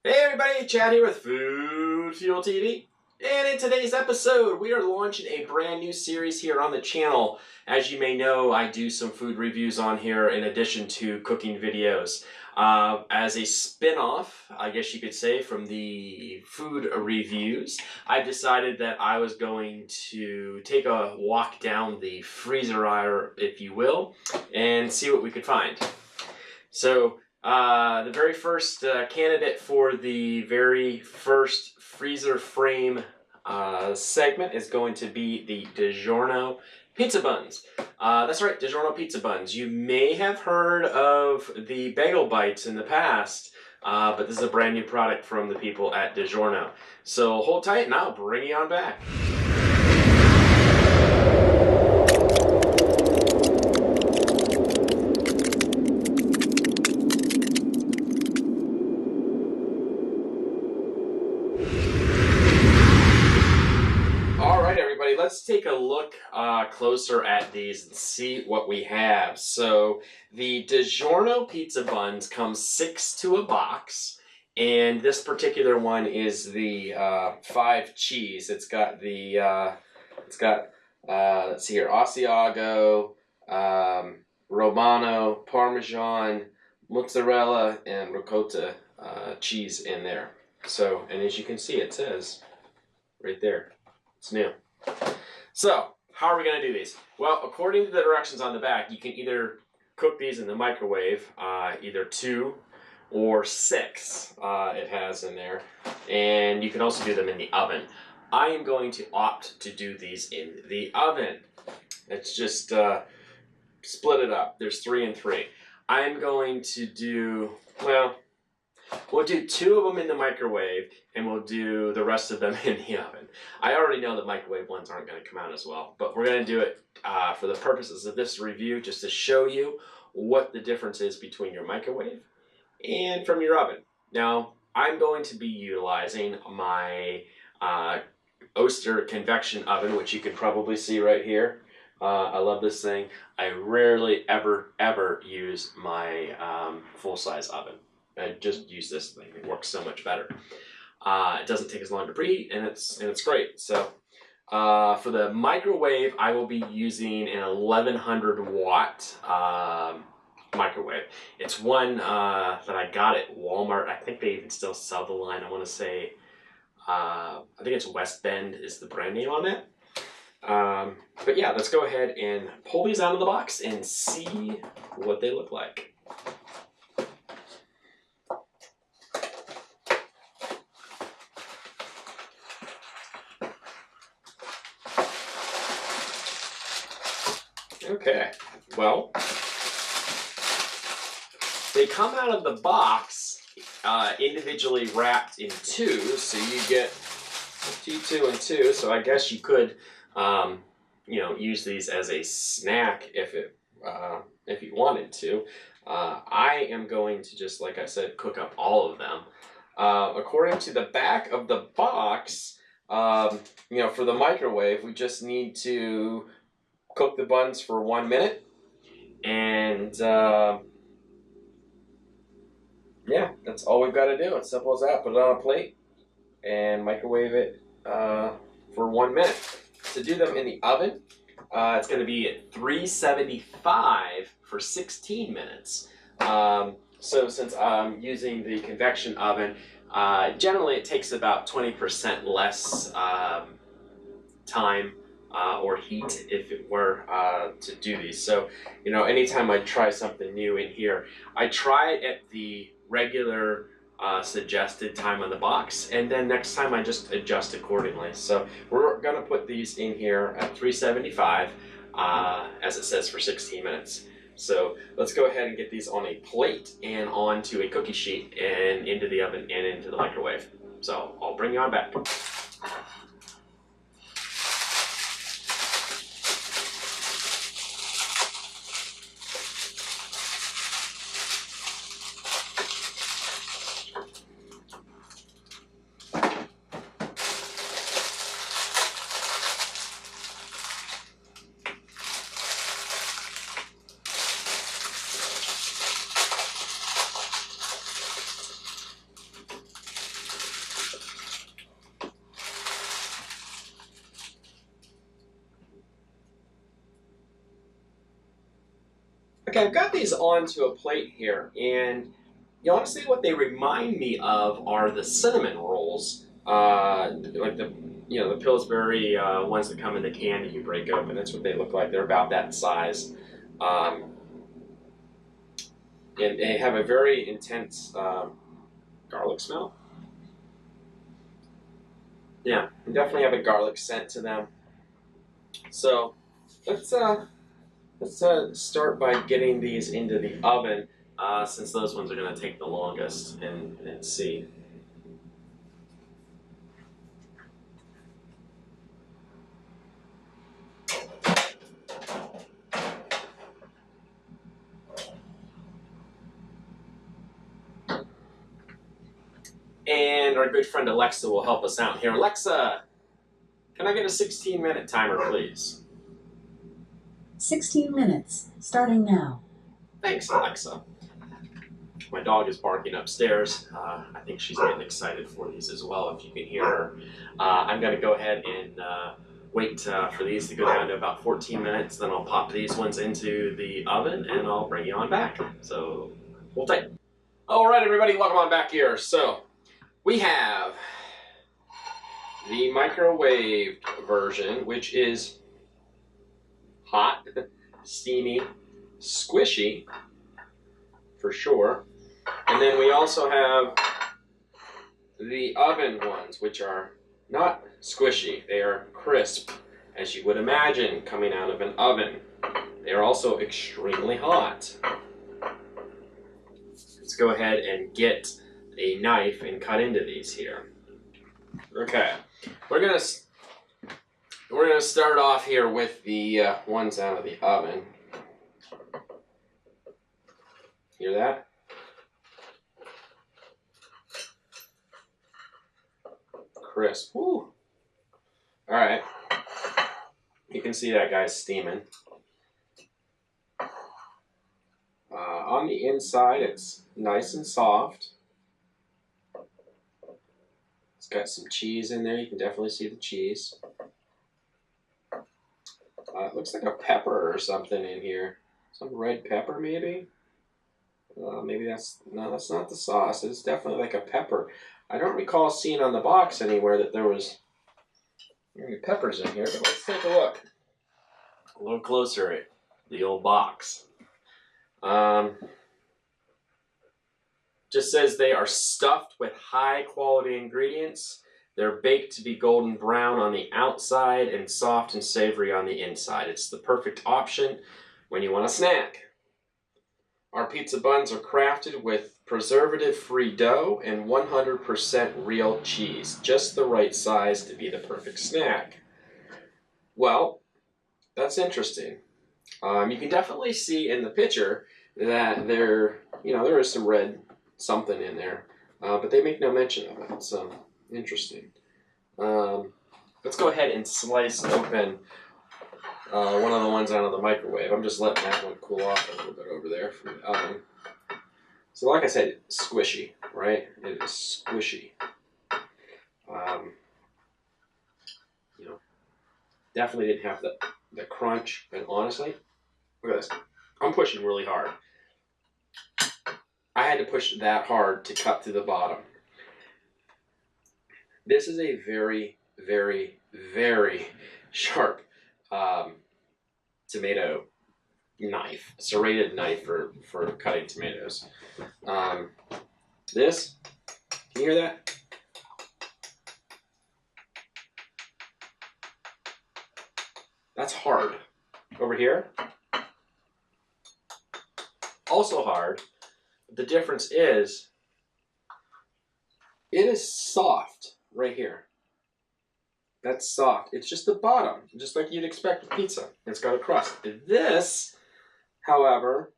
Hey everybody, Chad here with Food Fuel TV. And in today's episode, we are launching a brand new series here on the channel. As you may know, I do some food reviews on here in addition to cooking videos. As a spin-off, I guess you could say, from the food reviews, I decided that I was going to take a walk down the freezer aisle, if you will, and see what we could find. So, the very first candidate for the very first freezer frame segment is going to be the DiGiorno Pizza Buns. That's right, DiGiorno Pizza Buns. You may have heard of the bagel bites in the past, but this is a brand new product from the people at DiGiorno. So hold tight and I'll bring you on back. Let's take a look closer at these and see what we have. So the DiGiorno Pizza Buns come 6 to a box, and this particular one is the 5 cheese. It's got the let's see here, Asiago, Romano, Parmesan, mozzarella, and ricotta cheese in there. So, and as you can see, it says right there, it's new. So, how are we going to do these? Well, according to the directions on the back, you can either cook these in the microwave, either 2 or 6 it has in there, and you can also do them in the oven. I am going to opt to do these in the oven. Let's just split it up. There's 3 and 3. I'm going to do, well, we'll do 2 of them in the microwave, and we'll do the rest of them in the oven. I already know the microwave ones aren't going to come out as well, but we're going to do it for the purposes of this review, just to show you what the difference is between your microwave and from your oven. Now, I'm going to be utilizing my Oster convection oven, which you can probably see right here. I love this thing. I rarely ever use my full-size oven. I just use this thing. It works so much better. It doesn't take as long to preheat, and it's great. So for the microwave, I will be using an 1100 watt microwave. It's one that I got at Walmart. I think they even still sell the line. I want to say, I think it's West Bend is the brand name on it. But yeah, let's go ahead and pull these out of the box and see what they look like. Okay, well, they come out of the box individually wrapped in 2, so you get 2 and 2. So I guess you could, use these as a snack if you wanted to. I am going to just, like I said, cook up all of them. According to the back of the box, for the microwave, we just need to cook the buns for 1 minute, and yeah, that's all we've got to do. It's simple as that. Put it on a plate and microwave it for 1 minute. To do them in the oven, it's going to be at 375 for 16 minutes. So since I'm using the convection oven, generally it takes about 20% less time or heat if it were to do these. So, anytime I try something new in here, I try it at the regular suggested time on the box, and then next time I just adjust accordingly. So we're going to put these in here at 375 as it says for 16 minutes. So let's go ahead and get these on a plate and onto a cookie sheet and into the oven and into the microwave. So I'll bring you on back. Okay, I've got these onto a plate here, and honestly, what they remind me of are the cinnamon rolls, like the Pillsbury ones that come in the can that you break open. That's what they look like. They're about that size, and they have a very intense garlic smell. Yeah, they definitely have a garlic scent to them. So let's start by getting these into the oven, since those ones are going to take the longest, and see. And our good friend Alexa will help us out here. Alexa, can I get a 16-minute timer, please? 16 minutes, starting now. Thanks, Alexa. My dog is barking upstairs. I think she's getting excited for these as well, if you can hear her. I'm going to go ahead and wait for these to go down to about 14 minutes. Then I'll pop these ones into the oven, and I'll bring you on back. So, hold tight. All right, everybody, welcome on back here. So, we have the microwaved version, which is hot, steamy, squishy, for sure. And then we also have the oven ones, which are not squishy. They are crisp, as you would imagine coming out of an oven. They are also extremely hot. Let's go ahead and get a knife and cut into these here. Okay, we're gonna start off here with the ones out of the oven. Hear that? Crisp. Woo. All right. You can see that guy's steaming. On the inside, it's nice and soft. It's got some cheese in there. You can definitely see the cheese. It looks like a pepper or something in here. Some red pepper, maybe? Maybe that's not the sauce. It's definitely like a pepper. I don't recall seeing on the box anywhere that there was any peppers in here, but let's take a look. A little closer at the old box. Just says they are stuffed with high quality ingredients. They're baked to be golden brown on the outside and soft and savory on the inside. It's the perfect option when you want a snack. Our pizza buns are crafted with preservative-free dough and 100% real cheese, just the right size to be the perfect snack. Well, that's interesting. You can definitely see in the picture that there is some red something in there, but they make no mention of it, so interesting. Let's go ahead and slice open one of the ones out of the microwave. I'm just letting that one cool off a little bit over there from the oven. So like I said, it's squishy, right? It is squishy. Definitely didn't have the crunch, and honestly, look at this. I'm pushing really hard. I had to push that hard to cut through the bottom. This is a very, very, very sharp tomato knife, serrated knife for cutting tomatoes. This, can you hear that? That's hard. Over here, also hard. The difference is, it is soft right here. That's soft. It's just the bottom, just like you'd expect with pizza. It's got a crust. This, however,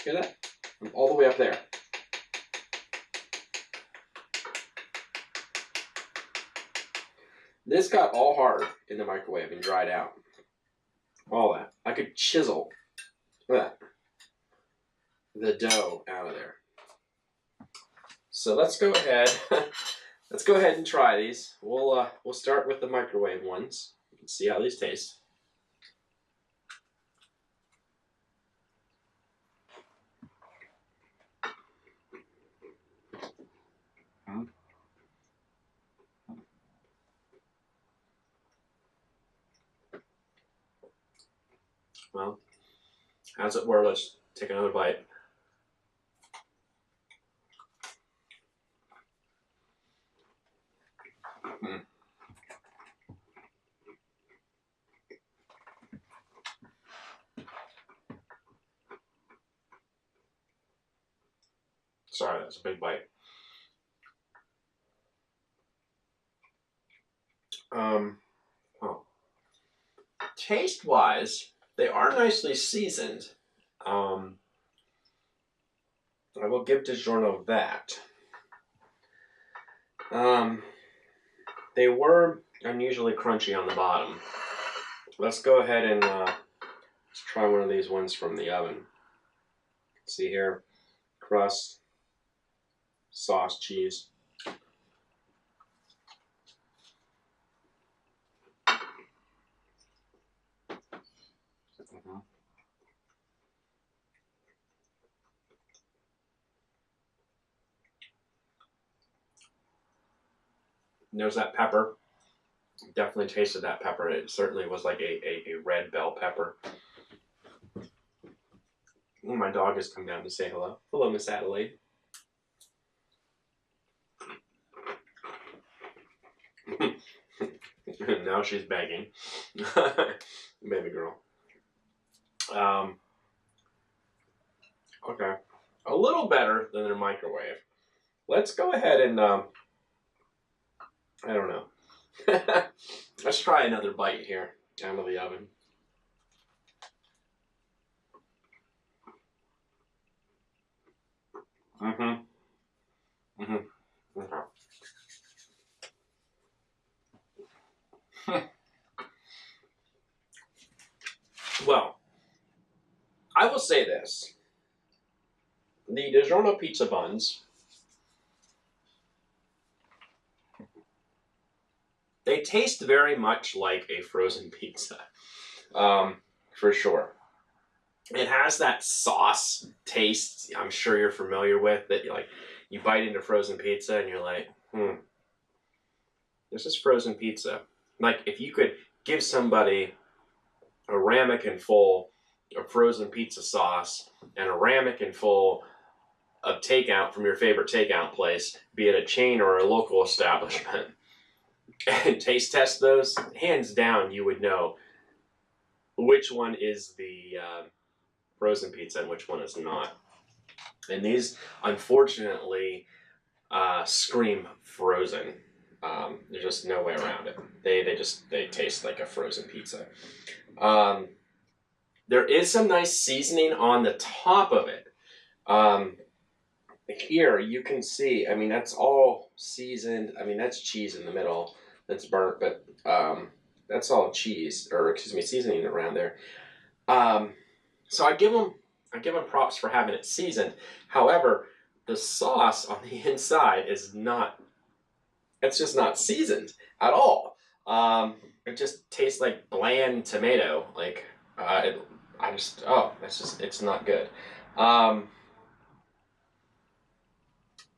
hear that? I'm all the way up there. This got all hard in the microwave and dried out. All that. I could chisel that, the dough out of there. So let's go ahead. Let's go ahead and try these. We'll start with the microwave ones. You can see how these taste. Well, as it were, let's take another bite. Mm. Sorry, that's a big bite. Well, taste-wise, they are nicely seasoned. I will give DiGiorno that. They were unusually crunchy on the bottom. Let's go ahead and let's try one of these ones from the oven. See here, crust, sauce, cheese. Mm-hmm. There's that pepper. Definitely tasted that pepper. It certainly was like a red bell pepper. Oh, my dog has come down to say hello. Hello, Miss Adelaide. Now she's begging. Baby girl. Okay. A little better than their microwave. Let's go ahead and, I don't know. Let's try another bite here out of the oven. Mm-hmm. Mm-hmm. Okay. Well, I will say this. The DiGiorno Pizza Buns, they taste very much like a frozen pizza, for sure. It has that sauce taste I'm sure you're familiar with, that you bite into frozen pizza and you're like, this is frozen pizza. Like, if you could give somebody a ramekin full of frozen pizza sauce and a ramekin full of takeout from your favorite takeout place, be it a chain or a local establishment, and taste test those, hands down, you would know which one is the frozen pizza and which one is not. And these, unfortunately, scream frozen. There's just no way around it. They taste like a frozen pizza. There is some nice seasoning on the top of it. Here you can see, I mean, that's all seasoned. I mean, that's cheese in the middle that's burnt, but that's all cheese, or excuse me, seasoning around there. So I give them props for having it seasoned. However, the sauce on the inside is not. It's just not seasoned at all. It just tastes like bland tomato. Like it's not good.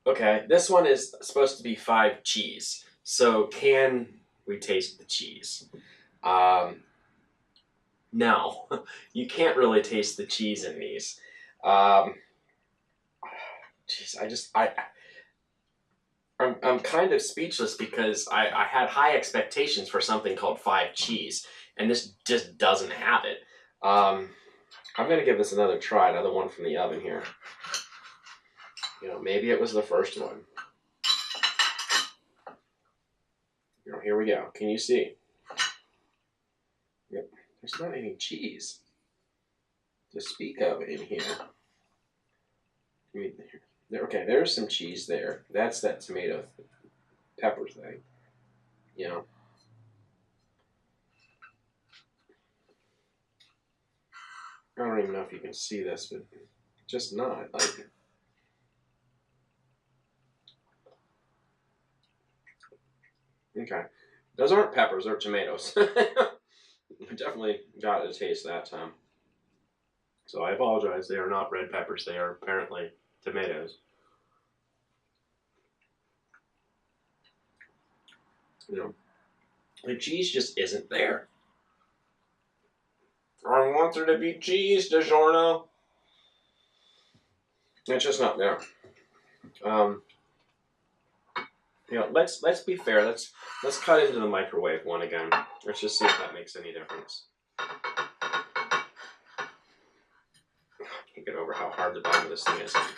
Okay, this one is supposed to be 5 cheese. So can we taste the cheese? No, you can't really taste the cheese in these. Jeez, I'm kind of speechless because I had high expectations for something called 5 cheese, and this just doesn't have it. I'm gonna give this another try, another one from the oven here. Maybe it was the first one. Here we go. Can you see? Yep. There's not any cheese to speak of in here. Okay, there's some cheese there. That's that tomato pepper thing. I don't even know if you can see this, but just not. Okay. Those aren't peppers, they're tomatoes. Definitely got a taste that time. So I apologize. They are not red peppers. They are apparently tomatoes. The cheese just isn't there. I want there to be cheese, DiGiorno. It's just not there. Let's be fair. Let's cut into the microwave one again. Let's just see if that makes any difference. Can't get over how hard the bottom of this thing is. There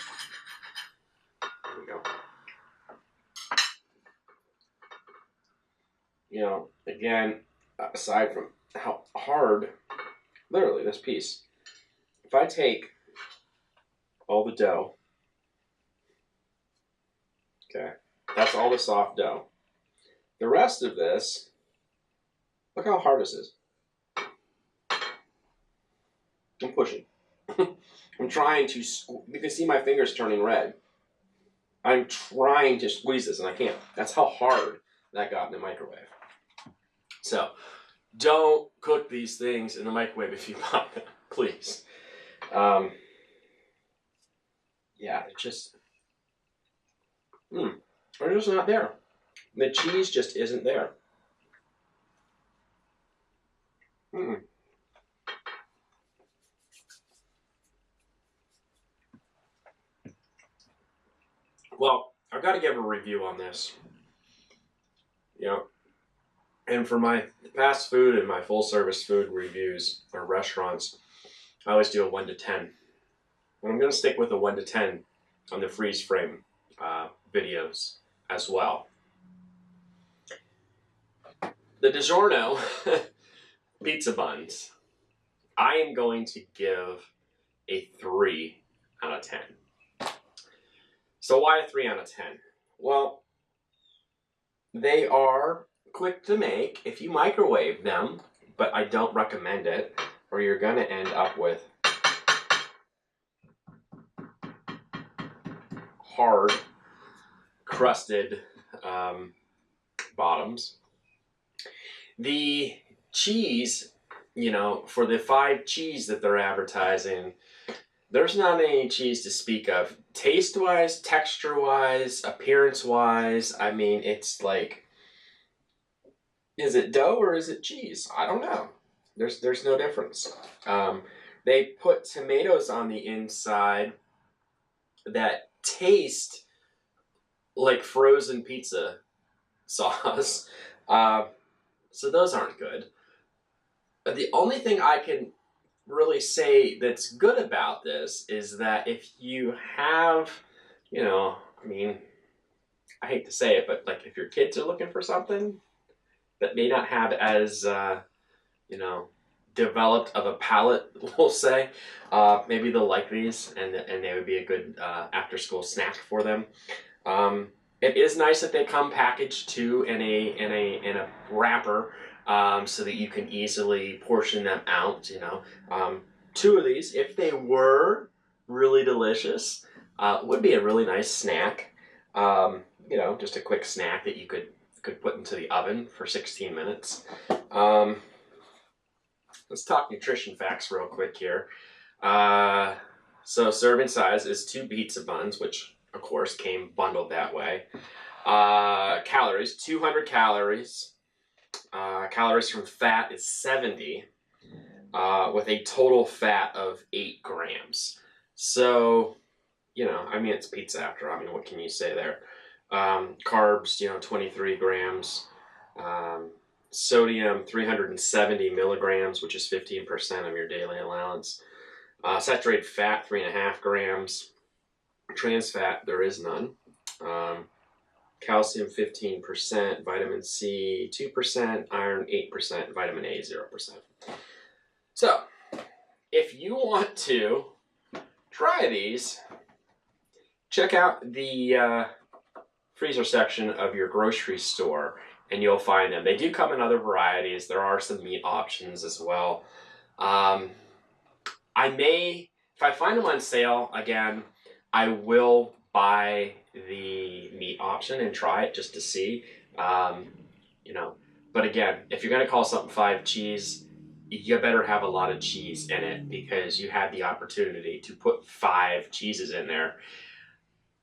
we go. Again, aside from how hard, literally, this piece. If I take all the dough, okay, that's all the soft dough. The rest of this, look how hard this is. I'm pushing. I'm trying to, you can see my fingers turning red. I'm trying to squeeze this and I can't. That's how hard that got in the microwave. So, don't cook these things in the microwave if you buy them, please. Yeah, it's just, they're just not there. The cheese just isn't there. Well, I've got to give a review on this. And for my fast food and my full service food reviews or restaurants, I always do a 1 to 10. And I'm going to stick with a 1 to 10 on the freeze frame videos as well. The DiGiorno Pizza Buns, I am going to give a 3 out of 10. So why a 3 out of 10? Well, they are quick to make if you microwave them, but I don't recommend it, or you're going to end up with hard, crusted bottoms. The cheese, for the 5 cheese that they're advertising, there's not any cheese to speak of. Taste-wise, texture-wise, appearance-wise, I mean, it's like, is it dough or is it cheese? I don't know. There's no difference. They put tomatoes on the inside that taste like frozen pizza sauce. So those aren't good. But the only thing I can really say that's good about this is that if you have, I hate to say it, but like if your kids are looking for something that may not have as, developed of a palate, we'll say, maybe they'll like these and they would be a good after-school snack for them. It is nice that they come packaged too in a wrapper, so that you can easily portion them out. 2 of these, if they were really delicious, would be a really nice snack. Just a quick snack that you could put into the oven for 16 minutes. Let's talk nutrition facts real quick here. So serving size is 2 pizza buns, which of course came bundled that way. Calories, 200 calories. Calories from fat is 70, with a total fat of 8 grams. So, it's pizza after all. What can you say there? Carbs, 23 grams. Sodium, 370 milligrams, which is 15% of your daily allowance. Saturated fat, 3.5 grams. Trans fat, there is none. Calcium, 15%. Vitamin C, 2%. Iron, 8%. Vitamin A, 0%. So, if you want to try these, check out the freezer section of your grocery store and you'll find them. They do come in other varieties. There are some meat options as well. If I find them on sale, again, I will buy the meat option and try it just to see. But again, if you're going to call something 5 cheese, you better have a lot of cheese in it because you have the opportunity to put 5 cheeses in there.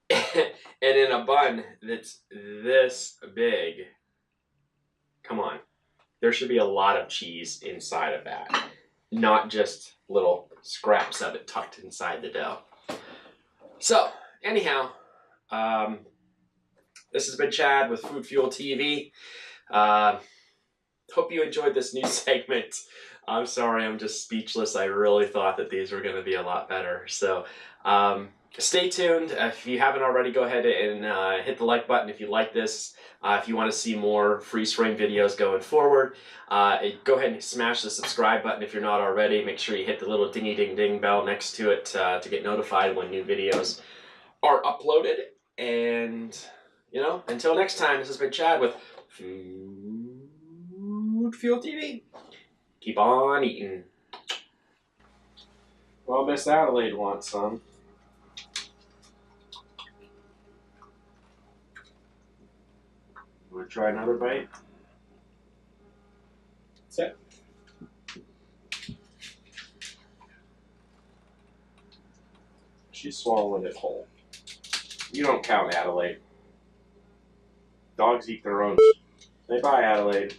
And in a bun that's this big, come on, there should be a lot of cheese inside of that. not just little scraps of it tucked inside the dough. So, anyhow, this has been Chad with Food Fuel TV. Hope you enjoyed this new segment. I'm sorry, I'm just speechless. I really thought that these were going to be a lot better. So, stay tuned. If you haven't already, go ahead and hit the like button if you like this. If you want to see more freeze frame videos going forward, go ahead and smash the subscribe button if you're not already. Make sure you hit the little dingy ding ding bell next to it to get notified when new videos are uploaded. And, you know, until next time, this has been Chad with Food Fuel TV. Keep on eating. Well, Miss Adelaide wants some. Want to try another bite? That's it. She swallowed it whole. You don't count, Adelaide. Dogs eat their own. Say bye, Adelaide.